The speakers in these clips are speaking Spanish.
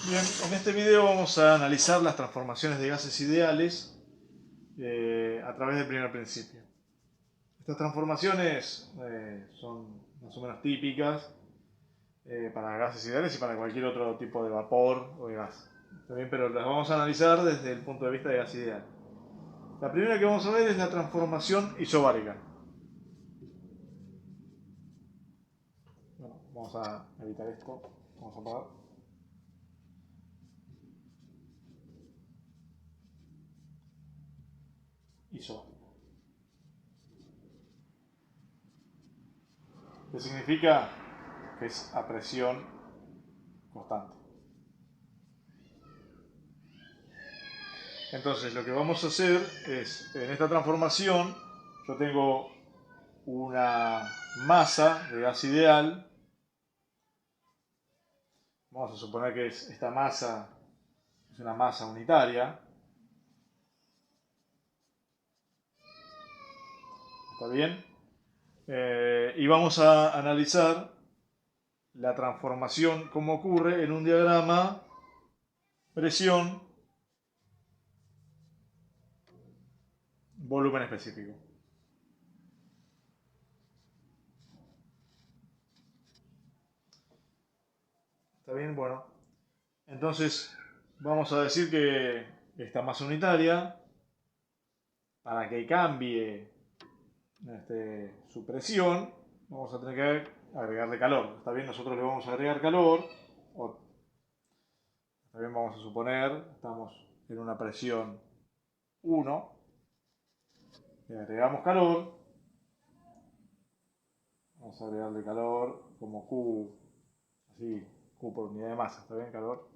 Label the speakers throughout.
Speaker 1: Bien, en este video vamos a analizar las transformaciones de gases ideales a través del primer principio. Estas transformaciones son más o menos típicas para gases ideales y para cualquier otro tipo de vapor o de gas. ¿Está bien? Pero las vamos a analizar desde el punto de vista de gas ideal. La primera que vamos a ver es la transformación isobárica. Bueno, vamos a evitar esto. Vamos a apagar. Isobárica. ¿Qué significa? Que es a presión constante. Entonces lo que vamos a hacer es, en esta transformación, yo tengo una masa de gas ideal. Vamos a suponer que esta masa es una masa unitaria. ¿Está bien? Y vamos a analizar la transformación, cómo ocurre en un diagrama presión, volumen específico. ¿Está bien? Bueno, entonces vamos a decir que esta masa unitaria, para que cambie su presión, vamos a tener que agregarle calor. ¿Está bien? Nosotros le vamos a agregar calor. Está bien, vamos a suponer, estamos en una presión 1. Le agregamos calor. Vamos a agregarle calor como Q, así, Q por unidad de masa. ¿Está bien? Calor.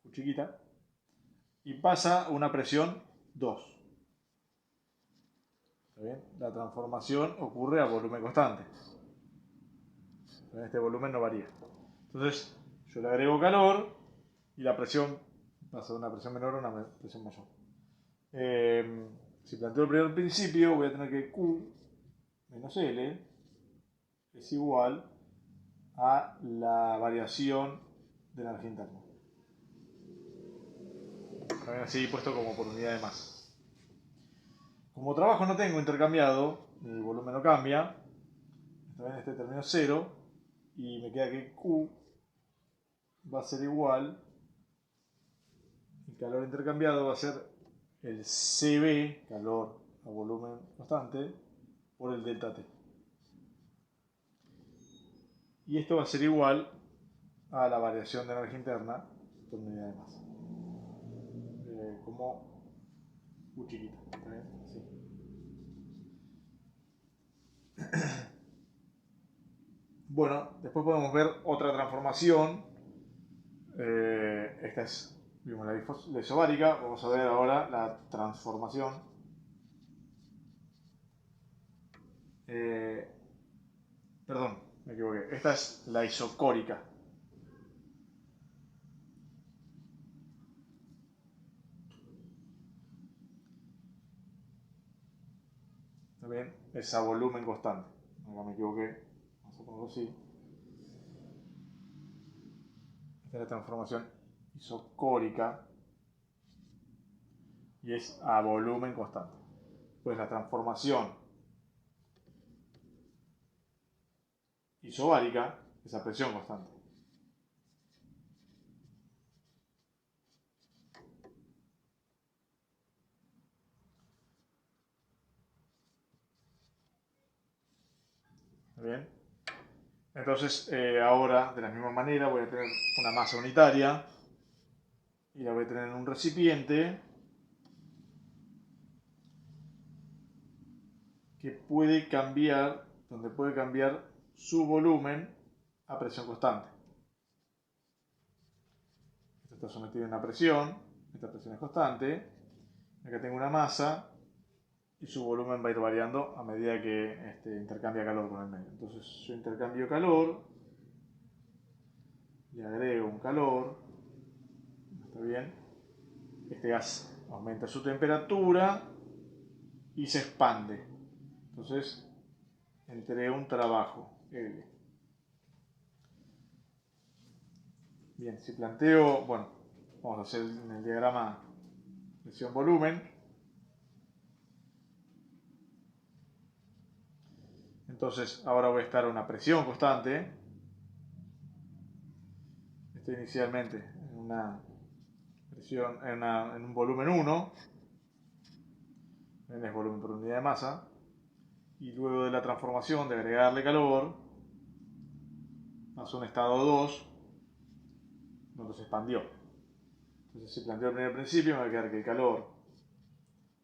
Speaker 1: Q chiquita. Y pasa a una presión 2. ¿Está bien? La transformación ocurre a volumen constante. Este volumen no varía. Entonces, yo le agrego calor y la presión pasa de una presión menor a una presión mayor. Si planteo el primer principio, voy a tener que Q menos L es igual a la variación de la energía interna. También así puesto como por unidad de masa. Como trabajo no tengo intercambiado, mi volumen no cambia, este término 0, y me queda que Q va a ser igual, el calor intercambiado va a ser el CB, calor a volumen constante, por el delta T. Y esto va a ser igual a la variación de energía interna por unidad de masa. Como U chiquita. ¿Está bien? Así. Bueno, después podemos ver otra transformación. Esta es, vimos la isobárica. Vamos a ver ahora la transformación. Perdón, me equivoqué. Esta es la isocórica. ¿Está bien? Es a volumen constante. Acá me equivoqué. Vamos a ponerlo así. Esta es la transformación isocórica. Y es a volumen constante. Pues la transformación isobárica es a presión constante. Bien. Entonces, ahora, de la misma manera, voy a tener una masa unitaria y la voy a tener en un recipiente que puede cambiar, donde puede cambiar su volumen a presión constante. Esto está sometido a una presión, esta presión es constante. Acá tengo una masa y su volumen va a ir variando a medida que intercambia calor con el medio. Entonces yo intercambio calor, le agrego un calor, ¿está bien? Este gas aumenta su temperatura y se expande. Entonces entrega un trabajo L. Bien, si planteo, bueno, vamos a hacer en el diagrama presión-volumen. Entonces ahora voy a estar a una presión constante. Estoy inicialmente en una presión, en un volumen 1, en el volumen por unidad de masa, y luego de la transformación de agregarle calor, pasó a un estado 2, donde se expandió. Entonces se planteó el primer principio, me va a quedar que el calor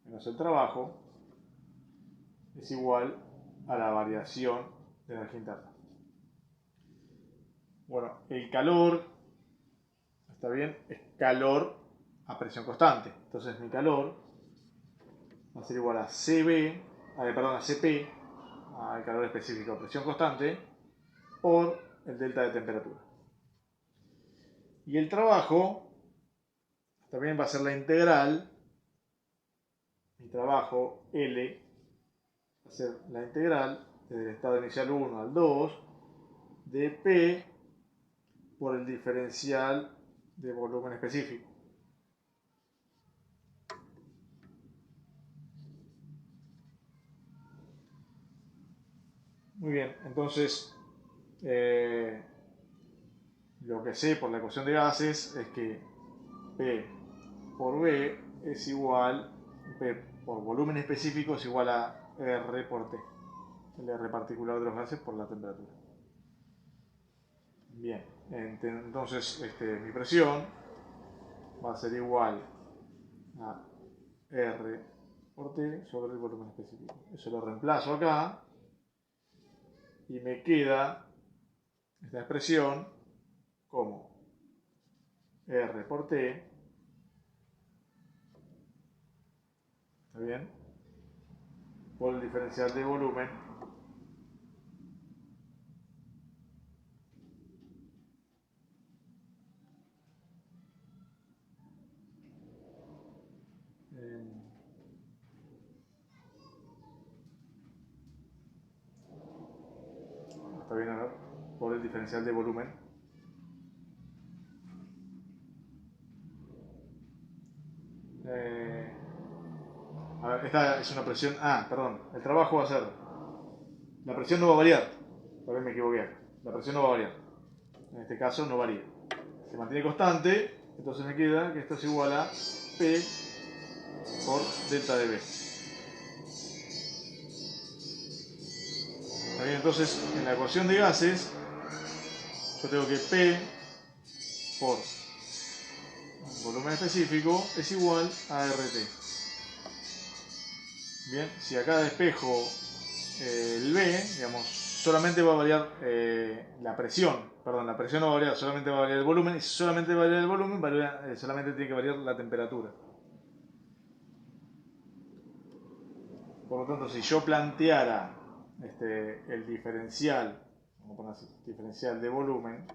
Speaker 1: menos el trabajo es igual a la variación de energía interna. Bueno, el calor, está bien, es calor a presión constante. Entonces mi calor va a ser igual a CP, al calor específico a presión constante, por el delta de temperatura. Y el trabajo también va a ser la integral, mi trabajo L va a ser la integral desde el estado inicial 1 al 2 de P por el diferencial de volumen específico. Muy bien, entonces lo que sé por la ecuación de gases es que P por B es igual, P por volumen específico es igual a R por T, el R particular de los gases por la temperatura. Bien, entonces mi presión va a ser igual a R por T sobre el volumen específico. Eso lo reemplazo acá y me queda esta expresión como R por T, ¿está bien? Por el diferencial de volumen está bien, a ver, por el diferencial de volumen. A ver, esta es una presión, perdón, el trabajo va a ser, la presión no va a variar, tal vez me equivoqué, la presión no va a variar, en este caso no varía, se mantiene constante, entonces me queda que esto es igual a P por delta de B. ¿Está bien? Entonces, en la ecuación de gases, yo tengo que P por volumen específico es igual a RT. Bien, si acá despejo el B, digamos, solamente va a variar la presión, perdón, la presión no va a variar, solamente va a variar el volumen, y si solamente va a variar el volumen, solamente tiene que variar la temperatura. Por lo tanto, si yo planteara el diferencial, vamos a poner así, diferencial de volumen,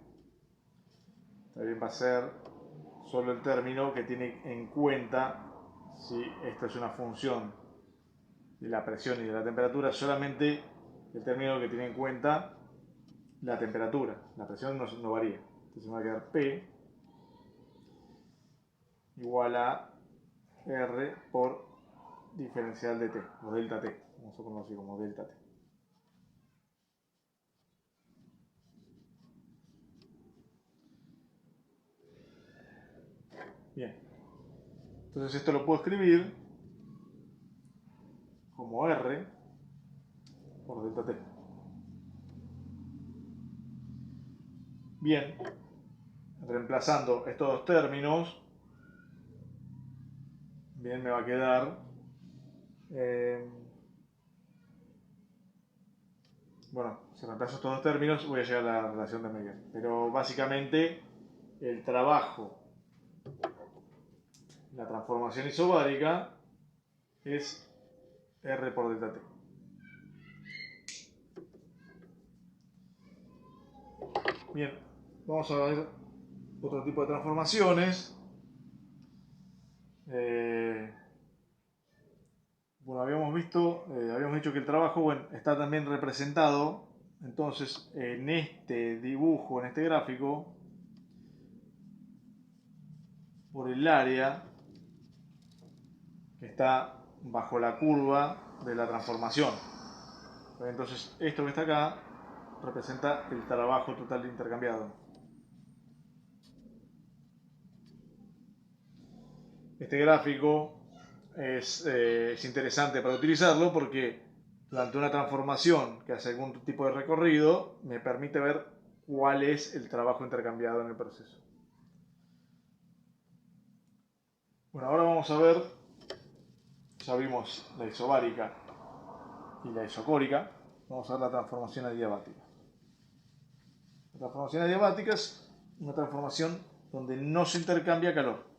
Speaker 1: también va a ser solo el término que tiene en cuenta si esto es una función de la presión y de la temperatura, solamente el término que tiene en cuenta la temperatura, la presión no varía. Entonces me va a quedar P igual a R por diferencial de T, o delta T, vamos a ponerlo así como delta T. Bien, entonces esto lo puedo escribir como R por delta T. Bien, reemplazando estos dos términos, bien, me va a quedar bueno, si reemplazo estos dos términos voy a llegar a la relación de Meyer, pero básicamente el trabajo, la transformación isobárica es R por delta T. Bien, vamos a ver otro tipo de transformaciones. Bueno, habíamos dicho que el trabajo, bueno, está también representado, entonces en este dibujo, en este gráfico, por el área que está bajo la curva de la transformación. Entonces esto que está acá representa el trabajo total intercambiado. Este gráfico es interesante para utilizarlo porque durante una transformación que hace algún tipo de recorrido me permite ver cuál es el trabajo intercambiado en el proceso. Bueno, ahora vamos a ver, ya vimos la isobárica y la isocórica, vamos a ver la transformación adiabática. La transformación adiabática es una transformación donde no se intercambia calor.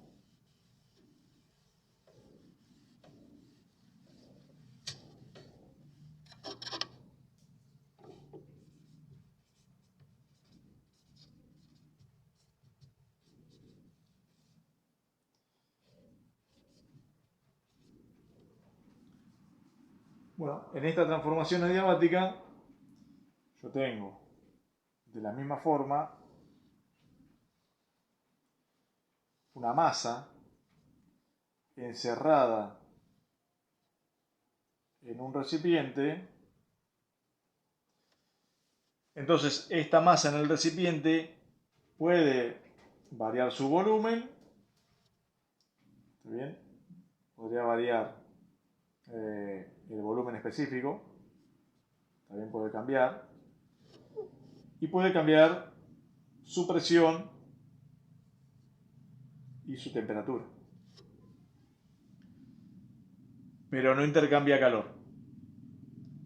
Speaker 1: Bueno, en esta transformación adiabática yo tengo de la misma forma una masa encerrada en un recipiente. Entonces esta masa en el recipiente puede variar su volumen. ¿Está bien? Podría variar el volumen específico. También puede cambiar. Y puede cambiar su presión y su temperatura. Pero no intercambia calor.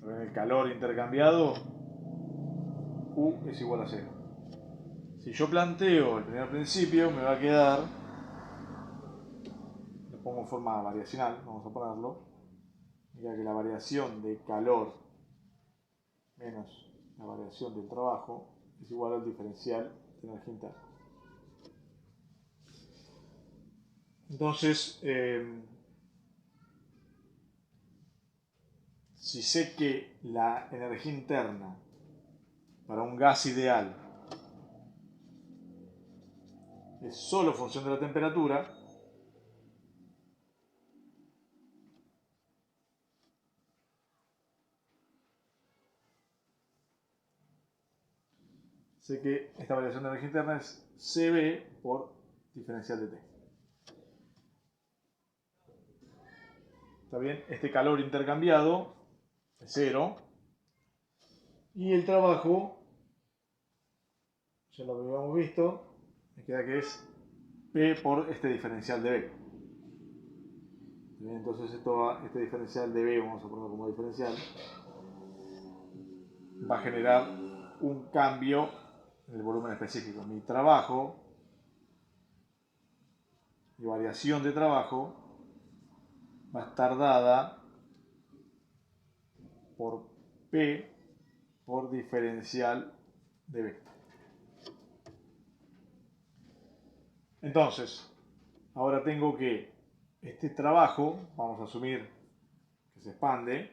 Speaker 1: El calor intercambiado, U es igual a 0. Si yo planteo el primer principio, me va a quedar, lo pongo en forma variacional, vamos a ponerlo, mira que la variación de calor menos la variación del trabajo es igual al diferencial de energía interna. Entonces, si sé que la energía interna para un gas ideal es solo función de la temperatura, sé que esta variación de energía interna es CB por diferencial de T. ¿Está bien? Este calor intercambiado es 0. Y el trabajo, ya lo habíamos visto, me queda que es P por este diferencial de B. Entonces este diferencial de B, vamos a ponerlo como diferencial, va a generar un cambio en el volumen específico. Mi trabajo y variación de trabajo va a estar dada por P por diferencial de B. Entonces, ahora tengo que este trabajo, vamos a asumir que se expande,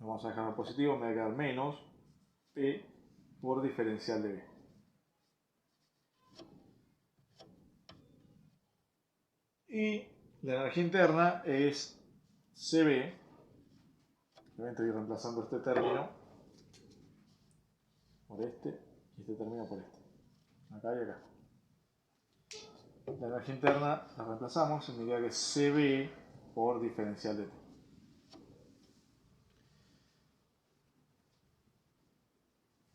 Speaker 1: lo vamos a dejar en positivo, me va a quedar menos P por diferencial de B. Y la energía interna es CB, estoy reemplazando este término por este y este término por este, acá y acá. La energía interna la reemplazamos y me queda que es CB por diferencial de T.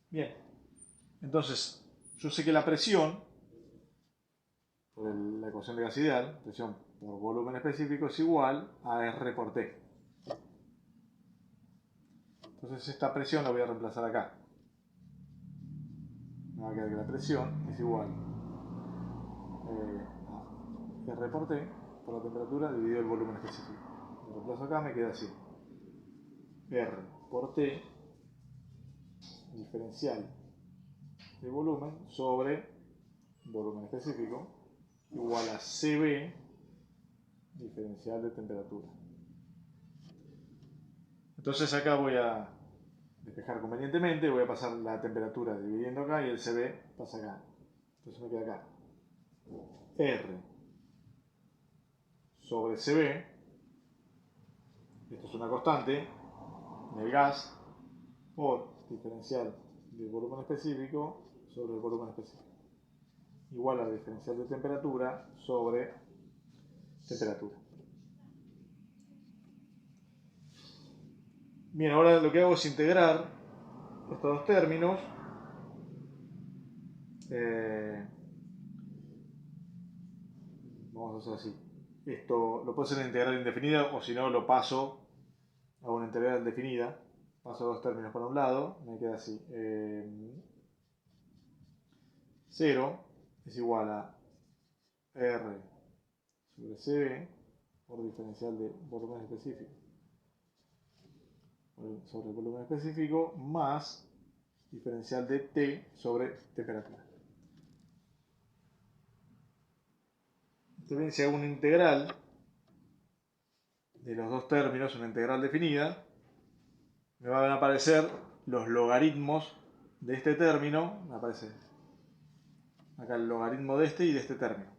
Speaker 1: Bien, entonces yo sé que la presión, por la ecuación de gas ideal, presión por volumen específico es igual a R por T. Entonces esta presión la voy a reemplazar acá. Me va a quedar que la presión es igual a R por T por la temperatura dividido el volumen específico. Lo reemplazo acá, me queda así. R por T diferencial de volumen sobre volumen específico igual a CB diferencial de temperatura. Entonces acá voy a despejar convenientemente, voy a pasar la temperatura dividiendo acá y el CB pasa acá. Entonces me queda acá R sobre CB, esto es una constante, en el gas, por diferencial del volumen específico sobre el volumen específico, igual a la diferencial de temperatura sobre temperatura. Bien, ahora lo que hago es integrar estos dos términos. Vamos a hacer así. Esto lo puedo hacer en integral indefinida, o si no lo paso a una integral definida. Paso dos términos por un lado, me queda así. 0 es igual a R sobre CB por diferencial de volumen específico sobre el volumen específico más diferencial de T sobre temperatura. Entonces, si hago una integral de los dos términos, una integral definida, me van a aparecer los logaritmos de este término. Me aparece acá el logaritmo de este y de este término.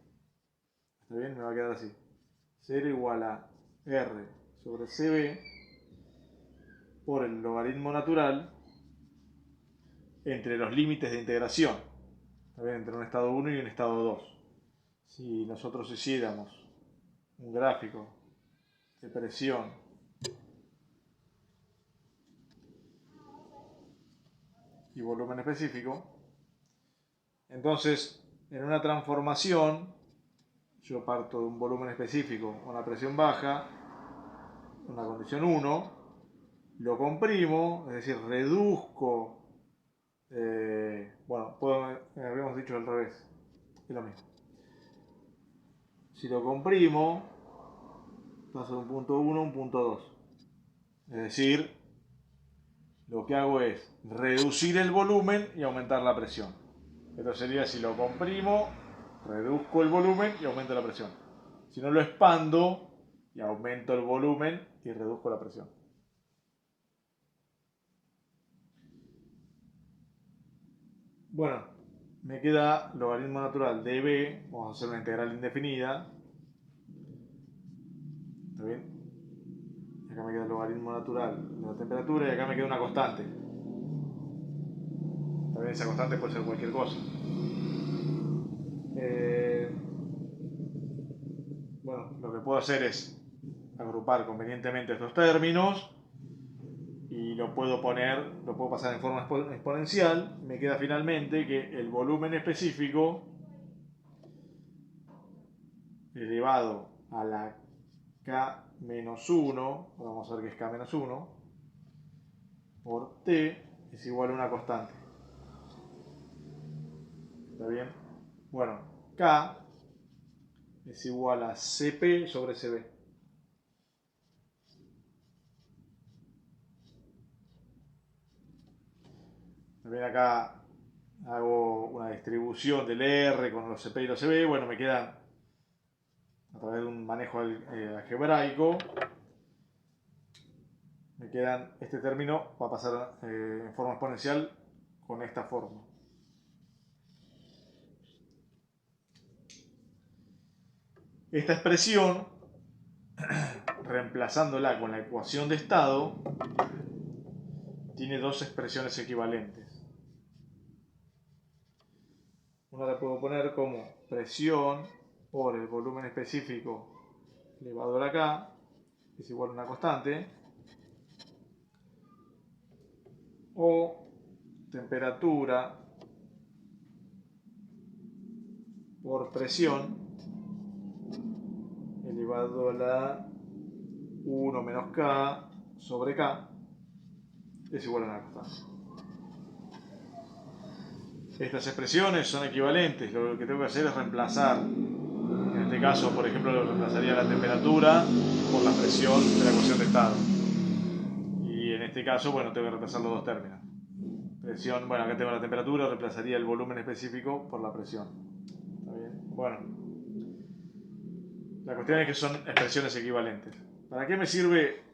Speaker 1: ¿Está bien? Me va a quedar así. 0 igual a R sobre CB por el logaritmo natural entre los límites de integración. ¿Está bien? Entre un estado 1 y un estado 2. Si nosotros hiciéramos un gráfico de presión y volumen específico, entonces en una transformación yo parto de un volumen específico con una presión baja, una condición 1, lo comprimo, es decir, reduzco, bueno, habíamos dicho al revés, es lo mismo. Si lo comprimo, paso de un punto 1 a un punto 2. Es decir, lo que hago es reducir el volumen y aumentar la presión. Esto sería si lo comprimo, reduzco el volumen y aumento la presión. Si no, lo expando y aumento el volumen y reduzco la presión. Bueno, me queda logaritmo natural de B. Vamos a hacer una integral indefinida. ¿Está bien? Acá me queda el logaritmo natural de la temperatura y acá me queda una constante. Está bien, esa constante puede ser cualquier cosa. Bueno, lo que puedo hacer es agrupar convenientemente estos términos y lo puedo pasar en forma exponencial. Me queda finalmente que el volumen específico elevado a la K-1, vamos a ver que es K-1, por T es igual a una constante. ¿Está bien? Bueno, K es igual a CP sobre CB. También acá hago una distribución del R con los CP y los CB. Bueno, me quedan, a través de un manejo algebraico, me quedan, este término va a pasar en forma exponencial con esta forma. Esta expresión, reemplazándola con la ecuación de estado, tiene dos expresiones equivalentes. Una la puedo poner como presión por el volumen específico elevado a la K es igual a una constante, o temperatura por presión elevado a la 1 menos K sobre K es igual a una constante. Estas expresiones son equivalentes. Lo que tengo que hacer es reemplazar. En este caso, por ejemplo, lo reemplazaría la temperatura por la presión de la ecuación de estado. Y en este caso, bueno, tengo que reemplazar los dos términos. Presión, bueno, acá tengo la temperatura, reemplazaría el volumen específico por la presión. ¿Está bien? Bueno, la cuestión es que son expresiones equivalentes. ¿Para qué me sirve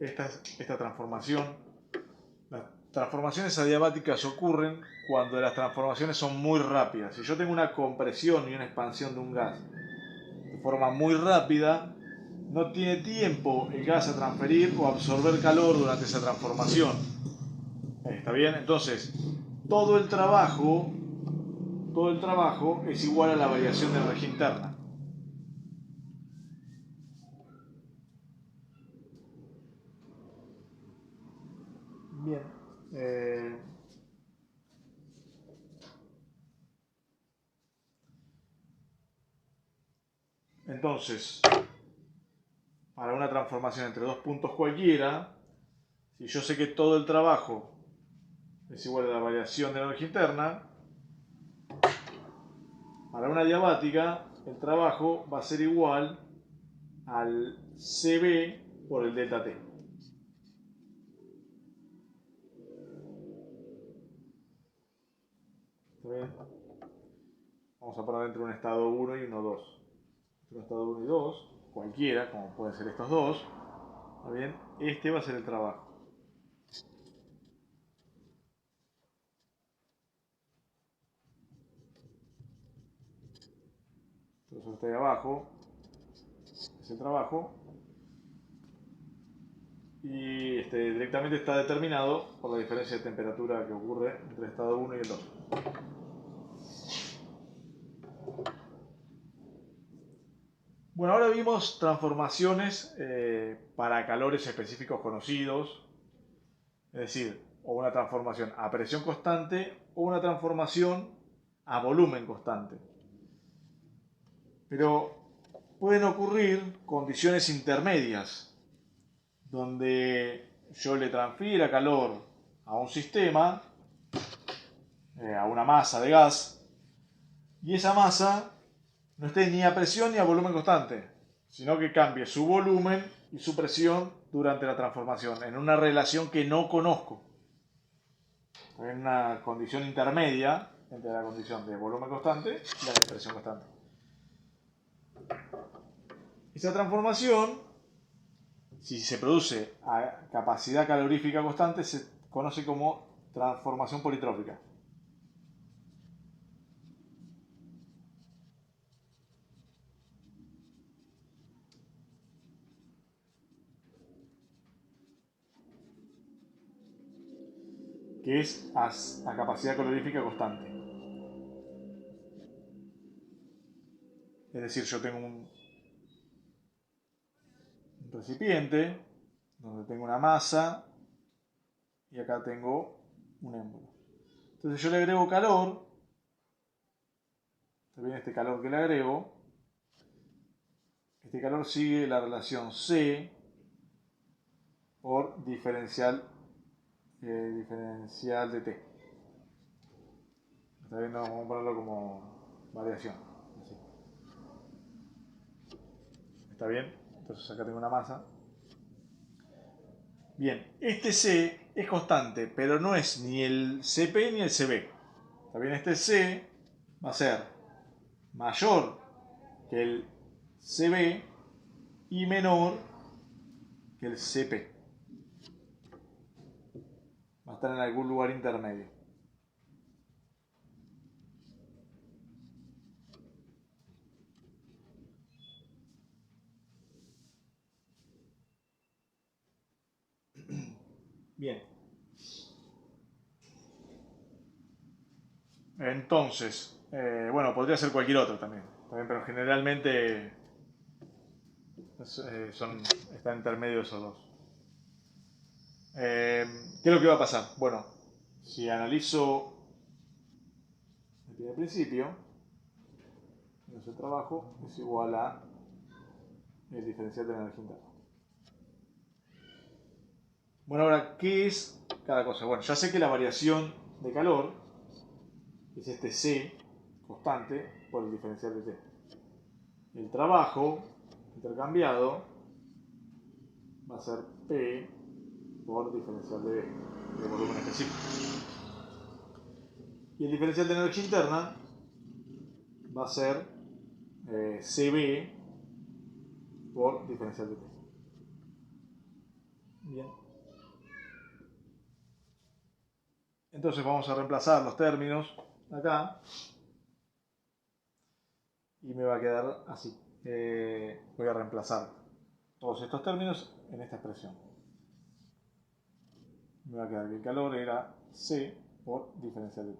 Speaker 1: esta transformación? transformaciones adiabáticas ocurren cuando las transformaciones son muy rápidas. Si yo tengo una compresión y una expansión de un gas de forma muy rápida, no tiene tiempo el gas a transferir o absorber calor durante esa transformación. ¿Está bien? Entonces, todo el trabajo es igual a la variación de energía interna. Bien. Entonces, para una transformación entre dos puntos cualquiera, si yo sé que todo el trabajo es igual a la variación de energía interna, para una adiabática el trabajo va a ser igual al CB por el delta T. ¿Está bien? Vamos a poner entre un estado 1 y uno 2. Entre un estado 1 y 2, cualquiera, como pueden ser estos dos, ¿está bien? Este va a ser el trabajo. Entonces este de abajo es el trabajo y directamente está determinado por la diferencia de temperatura que ocurre entre el estado 1 y el 2. Bueno, ahora vimos transformaciones para calores específicos conocidos, es decir, o una transformación a presión constante o una transformación a volumen constante. Pero pueden ocurrir condiciones intermedias, donde yo le transfiera calor a un sistema, a una masa de gas, y esa masa no esté ni a presión ni a volumen constante, sino que cambie su volumen y su presión durante la transformación, en una relación que no conozco, en una condición intermedia entre la condición de volumen constante y la de presión constante. Esa transformación, si se produce a capacidad calorífica constante, se conoce como transformación politrópica. Que es a capacidad calorífica constante. Es decir, yo tengo un recipiente donde tengo una masa y acá tengo un émbolo. Entonces yo le agrego calor, también este calor que le agrego, este calor sigue la relación C por diferencial de T. Está bien, vamos a ponerlo como variación. Así. ¿Está bien? Entonces acá tengo una masa. Bien, este C es constante, pero no es ni el CP ni el CB. ¿Está bien? Este C va a ser mayor que el CB y menor que el CP. Va a estar en algún lugar intermedio. Bien. Entonces, bueno, podría ser cualquier otro también, pero generalmente están intermedios esos dos. ¿Qué es lo que va a pasar? Bueno, si analizo el primer principio, nuestro trabajo es igual a el diferencial de la energía interna. Bueno, ahora, ¿qué es cada cosa? Bueno, ya sé que la variación de calor es este C constante por el diferencial de T. El trabajo intercambiado va a ser P por diferencial de volumen específico. Y el diferencial de energía interna va a ser CB por diferencial de T. Bien. Entonces vamos a reemplazar los términos acá y me va a quedar así. Voy a reemplazar todos estos términos en esta expresión. Me va a quedar que el calor era C por diferencial de T.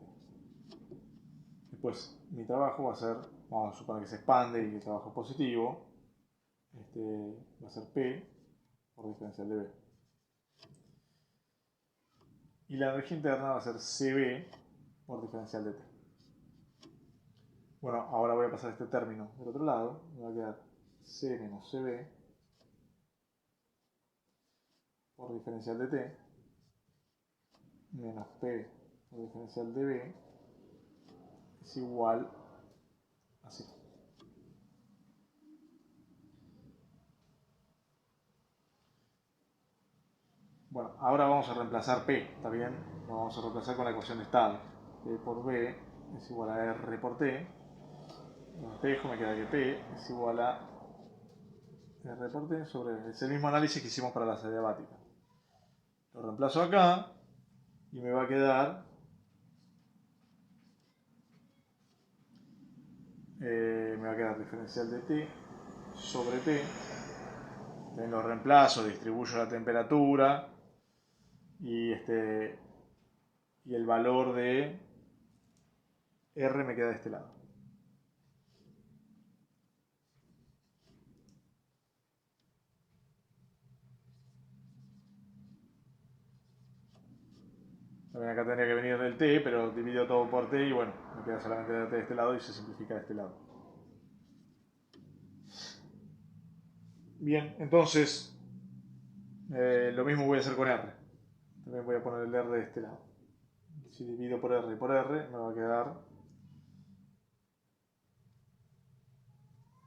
Speaker 1: Después mi trabajo va a ser, vamos a suponer que se expande y que el trabajo es positivo, va a ser P por diferencial de B. Y la energía interna va a ser CB por diferencial de T. Bueno, ahora voy a pasar este término del otro lado, me va a quedar C menos CB por diferencial de T menos P por diferencial de B es igual a 0. Bueno, ahora vamos a reemplazar P, ¿está bien? Lo vamos a reemplazar con la ecuación de estado. P por B es igual a R por T. En espejo me queda que P es igual a R por T sobre ese mismo análisis que hicimos para la adiabática. Lo reemplazo acá y me va a quedar diferencial de T sobre T. También lo reemplazo, distribuyo la temperatura y el valor de R me queda de este lado. También acá tendría que venir del T, pero divido todo por T y bueno, me queda solamente T de este lado y se simplifica de este lado. Bien, entonces lo mismo voy a hacer con R. También voy a poner el R de este lado. Si divido por R y por R, me va a quedar...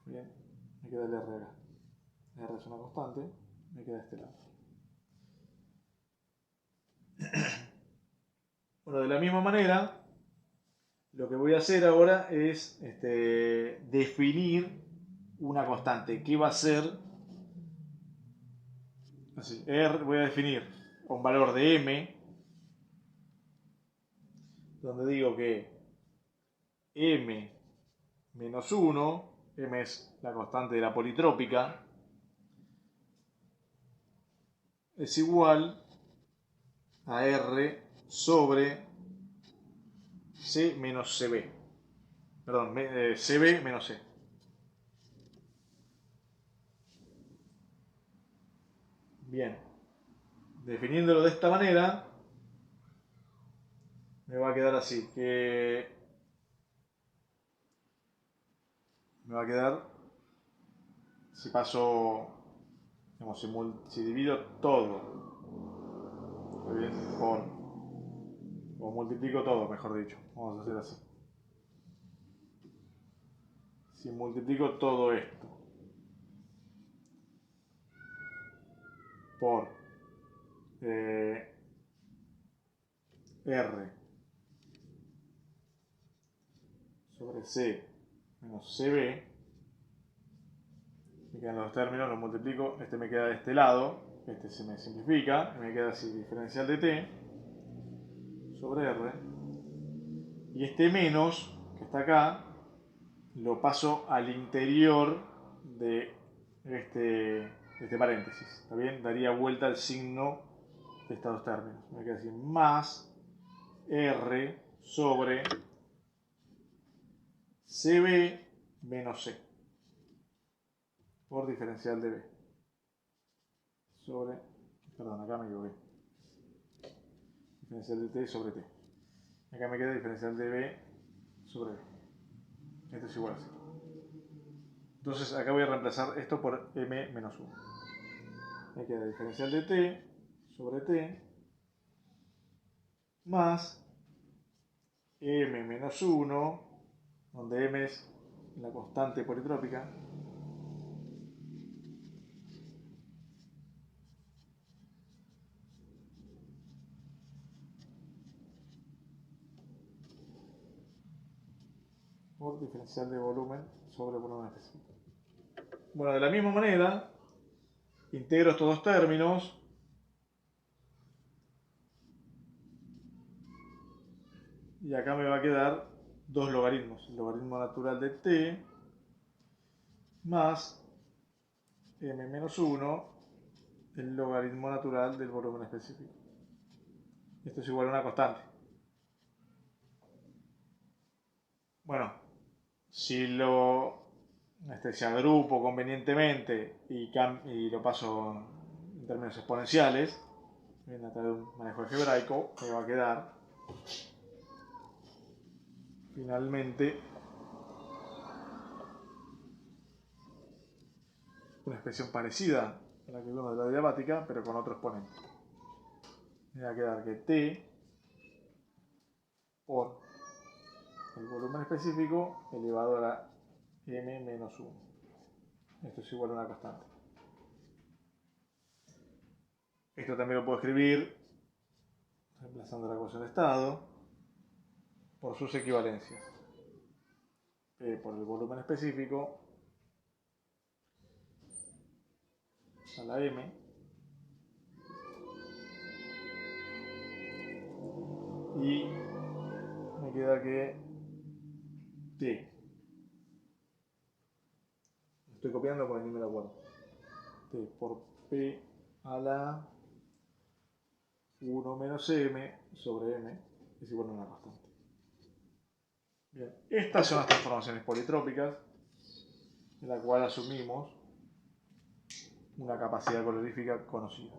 Speaker 1: Bien, me queda el R acá. R es una constante, me queda de este lado. Bueno, de la misma manera, lo que voy a hacer ahora es definir una constante. ¿Qué va a ser? Así, R, voy a definir un valor de M, donde digo que M menos 1, M es la constante de la politrópica, es igual a R sobre C menos CB. Perdón, CB menos C. Bien. Definiéndolo de esta manera, me va a quedar así, que me va a quedar, si paso, digamos, si divido todo, bien, o multiplico todo, mejor dicho, vamos a hacer así. Si multiplico todo esto por R sobre C menos CB, me quedan los términos, los multiplico, este me queda de este lado, este se me simplifica, me queda así, diferencial de T sobre R, y este menos, que está acá, lo paso al interior de este paréntesis, ¿está bien? Daría vuelta el signo de estos dos términos, me queda así, más R sobre CB menos C por diferencial de B sobre, perdón, acá me equivoqué, diferencial de T sobre T. Acá me queda diferencial de B sobre B. Esto es igual a 0. Entonces acá voy a reemplazar esto por M menos 1. Me queda diferencial de T sobre T más M menos 1, donde M es la constante politrópica, por diferencial de volumen sobre volumen específico. Bueno, de la misma manera, integro estos dos términos Y acá me va a quedar dos logaritmos. El logaritmo natural de t más m menos 1, el logaritmo natural del volumen específico. Esto es igual a una constante. Bueno, si se agrupo convenientemente y lo paso en términos exponenciales, a través de un manejo algebraico, me va a quedar finalmente una expresión parecida a la que vimos de la adiabática, pero con otro exponente. Me va a quedar que t por el volumen específico elevado a la m menos 1. Esto es igual a una constante. Esto también lo puedo escribir reemplazando la ecuación de estado por sus equivalencias. P por el volumen específico a la m y me queda que t. Estoy copiando porque ni me lo acuerdo. T por p a la 1 menos m sobre m es igual a una constante. Bien, estas son las transformaciones politrópicas en la cual asumimos una capacidad calorífica conocida.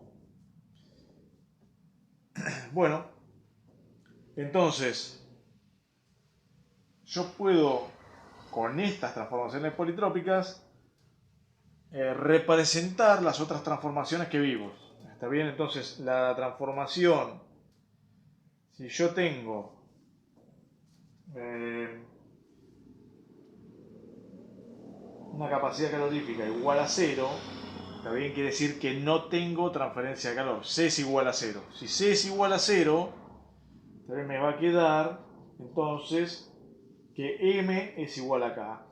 Speaker 1: Bueno, entonces yo puedo con estas transformaciones politrópicas representar las otras transformaciones que vimos. ¿Está bien? Entonces la transformación, si yo tengo una capacidad calorífica igual a 0, ¿está bien? Quiere decir que no tengo transferencia de calor. C es igual a 0. Si C es igual a 0, ¿está bien? Me va a quedar entonces que M es igual a K.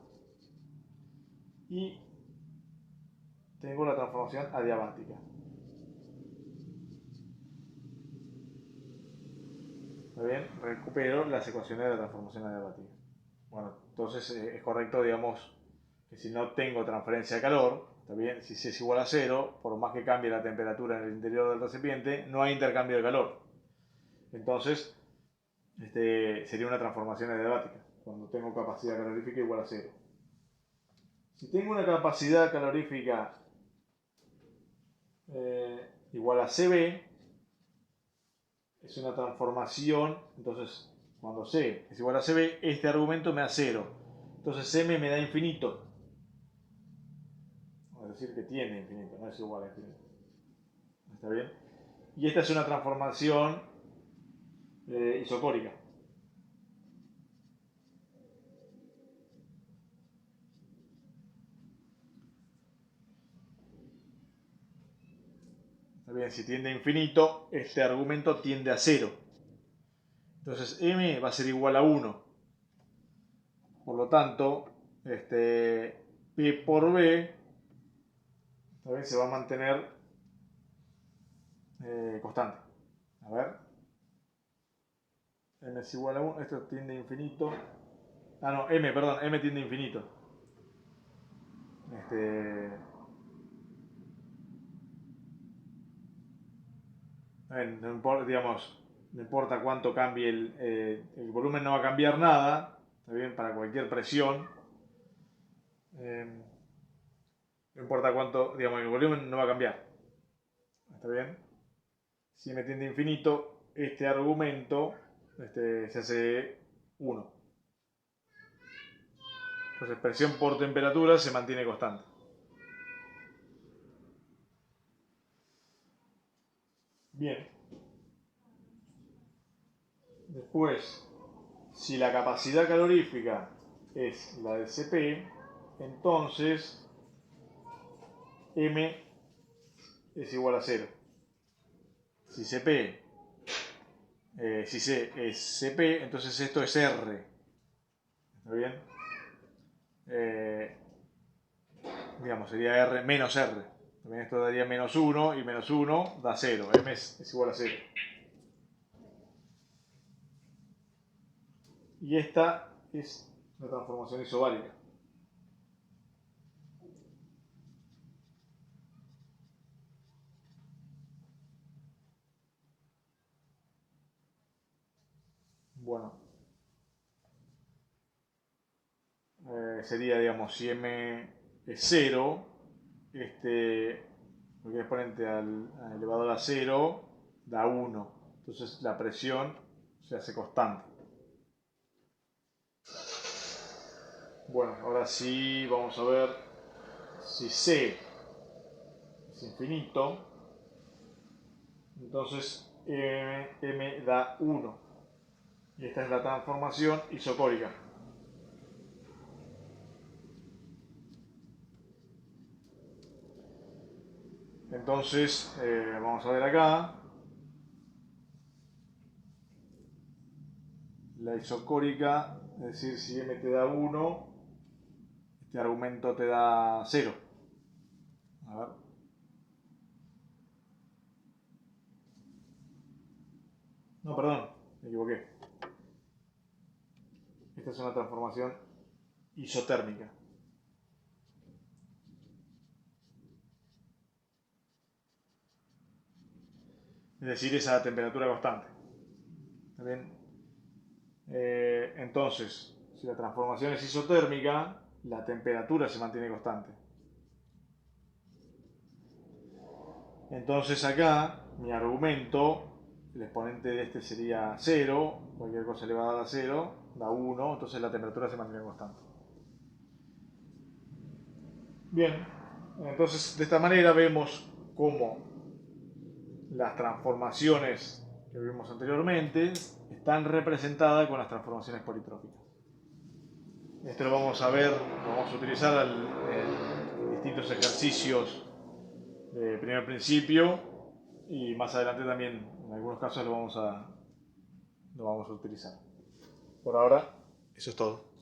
Speaker 1: Y tengo la transformación adiabática. ¿Está bien? Recupero las ecuaciones de la transformación adiabática. Bueno, entonces es correcto, digamos, que si no tengo transferencia de calor, ¿está bien? Si C es igual a 0, por más que cambie la temperatura en el interior del recipiente, no hay intercambio de calor. Entonces, sería una transformación adiabática, cuando tengo capacidad calorífica igual a 0. Si tengo una capacidad calorífica igual a CB, es una transformación, entonces cuando C es igual a CB, este argumento me da 0. Entonces M me da infinito. Es decir, que tiene infinito, no es igual a infinito. ¿Está bien? Y esta es una transformación isocórica. ¿Está bien? Si tiende a infinito, este argumento tiende a 0. Entonces M va a ser igual a 1. Por lo tanto, P por B ¿también se va a mantener constante? A ver. M es igual a 1. Esto tiende a infinito. Ah, no, M tiende a infinito. No importa, digamos, no importa cuánto cambie el volumen, no va a cambiar nada. Está bien, para cualquier presión. No importa cuánto, digamos, el volumen no va a cambiar. ¿Está bien? Si M tiende a infinito, este argumento se hace 1. Entonces, presión por temperatura se mantiene constante. Bien. Después, si la capacidad calorífica es la de Cp, entonces M es igual a 0. Si Cp, si C es Cp, entonces esto es R. ¿Está bien? Digamos, sería R menos R. También esto daría menos 1 y menos 1 da 0. M es igual a 0. y esta es la transformación isobárica. Bueno, sería, digamos, si m es 0, cualquier exponente elevado a 0 da 1. Entonces la presión se hace constante. Bueno, ahora sí vamos a ver si C es infinito, entonces m da 1. Y esta es la transformación isocórica. Entonces, vamos a ver acá. La isocórica, es decir, si m te da 1, este argumento te da 0. A ver. No, perdón, me equivoqué. Esta es una transformación isotérmica. Es decir, esa temperatura constante. ¿Está bien? Entonces, si la transformación es isotérmica, la temperatura se mantiene constante. Entonces acá, mi argumento, el exponente de este sería 0, cualquier cosa elevada a 0, da 1, entonces la temperatura se mantiene constante. Bien, entonces de esta manera vemos cómo las transformaciones que vimos anteriormente están representadas con las transformaciones politrópicas. Esto lo vamos a ver, lo vamos a utilizar en distintos ejercicios de primer principio y más adelante también en algunos casos lo vamos a utilizar. Por ahora, eso es todo.